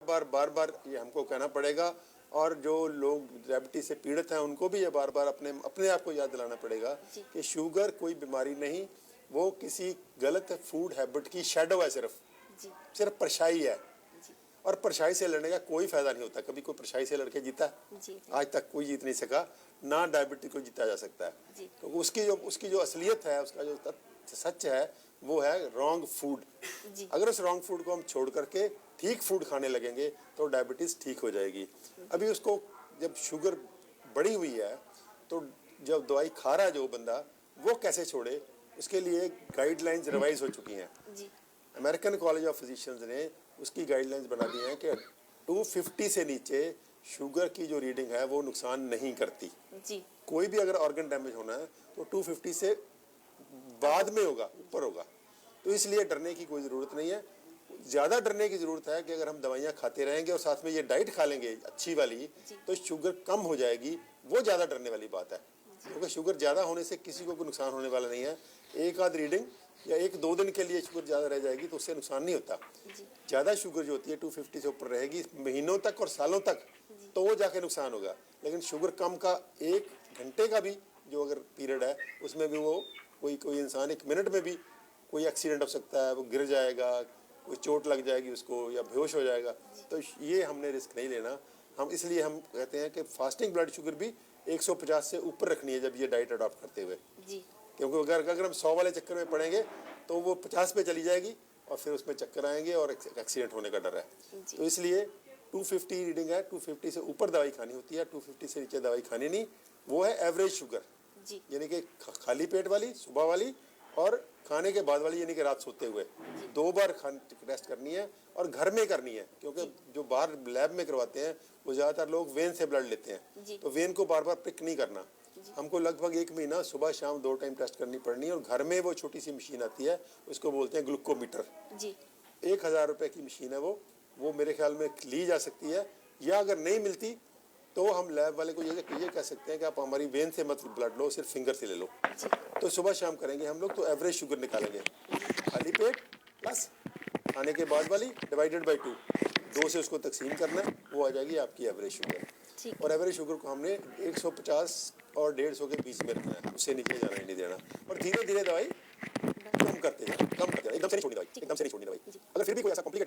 बार बार ये हमको कहना पड़ेगा, और जो लोग डायबिटीज से पीड़ित हैं उनको भी ये बार बार अपने आप को याद दिलाना पड़ेगा कि शुगर कोई बीमारी नहीं, वो किसी गलत फूड हैबिट की शैडो है, सिर्फ परछाई है। और परछाई से लड़ने का कोई फायदा नहीं होता। कभी कोई परछाई से लड़के जीता? आज तक कोई जीत नहीं सका, ना डायबिटीज को जीता जा सकता है। तो उसकी जो असलियत है, उसका जो सच है, वो है रॉन्ग फूड। अगर उस रॉन्ग फूड को हम छोड़ करके ठीक फूड खाने लगेंगे तो डायबिटीज ठीक हो जाएगी। अभी उसको जब शुगर बढ़ी हुई है तो जब दवाई खा रहा है जो बंदा, वो कैसे छोड़े, उसके लिए गाइडलाइंस रिवाइज हो चुकी हैं। अमेरिकन कॉलेज ऑफ फिजिशियंस ने उसकी गाइडलाइंस बना दी हैं कि 250 से नीचे शुगर की जो रीडिंग है वो नुकसान नहीं करती। कोई भी अगर ऑर्गन डैमेज होना है तो 250 से बाद में होगा, ऊपर होगा। तो इसलिए डरने की कोई ज़रूरत नहीं है। ज़्यादा डरने की ज़रूरत है कि अगर हम दवाइयाँ खाते रहेंगे और साथ में ये डाइट खा लेंगे अच्छी वाली, तो शुगर कम हो जाएगी। वो ज़्यादा डरने वाली बात है, क्योंकि शुगर ज़्यादा होने से किसी को कोई नुकसान होने वाला नहीं है। एक आध रीडिंग या 1-2 दिन के लिए शुगर ज़्यादा रह जाएगी तो उससे नुकसान नहीं होता। ज़्यादा शुगर जो होती है 250 से ऊपर रहेगी महीनों तक और सालों तक, तो वो जाके नुकसान होगा। लेकिन शुगर कम का 1 घंटे का भी जो अगर पीरियड है, उसमें भी वो कोई इंसान 1 मिनट में भी कोई एक्सीडेंट हो सकता है, वो गिर जाएगा, कोई चोट लग जाएगी उसको, या बेहोश हो जाएगा। तो ये हमने रिस्क नहीं लेना। इसलिए हम कहते हैं कि फास्टिंग ब्लड शुगर भी 150 से ऊपर रखनी है जब ये डाइट अडॉप्ट करते हुए। क्योंकि अगर हम 100 वाले चक्कर में पड़ेंगे तो वो 50 पे चली जाएगी और फिर उसमें चक्कर आएंगे और एक्सीडेंट होने का डर है। तो इसलिए 250 रीडिंग है, 250 से ऊपर दवाई खानी होती है, 250 से नीचे दवाई खानी नहीं। वो है एवरेज शुगर, यानी कि खाली पेट वाली, सुबह वाली, और खाने के बाद वाली, यानी कि रात सोते हुए 2 बार टेस्ट करनी है और घर में करनी है। क्योंकि जो बाहर लैब में करवाते हैं वो ज़्यादातर लोग वेन से ब्लड लेते हैं, तो वेन को बार बार पिक नहीं करना। हमको लगभग 1 महीना सुबह शाम 2 टाइम टेस्ट करनी पड़नी है। और घर में वो छोटी सी मशीन आती है, उसको बोलते हैं ग्लूकोमीटर। 1000 रुपये की मशीन है वो मेरे ख्याल में ली जा सकती है। या अगर नहीं मिलती तो हम लैब वाले को ये कह सकते हैं कि आप हमारी वेन से मत ब्लड लो, सिर्फ फिंगर से ले लो। तो सुबह शाम करेंगे हम लोग, तो एवरेज शुगर निकालेंगे। खाली पेट प्लस खाने के बाद वाली डिवाइडेड बाई 2 से उसको तकसीम करना है, वो आ जाएगी आपकी एवरेज शुगर। और एवरेज शुगर को हमने 150 और 150 के बीच में रखना है, उससे नीचे जाना ही नहीं देना। और धीरे धीरे दवाई कम करते जाना, एकदम से नहीं छोड़नी दवाई, अगर फिर भी कोई ऐसा कॉम्प्लिकेटेड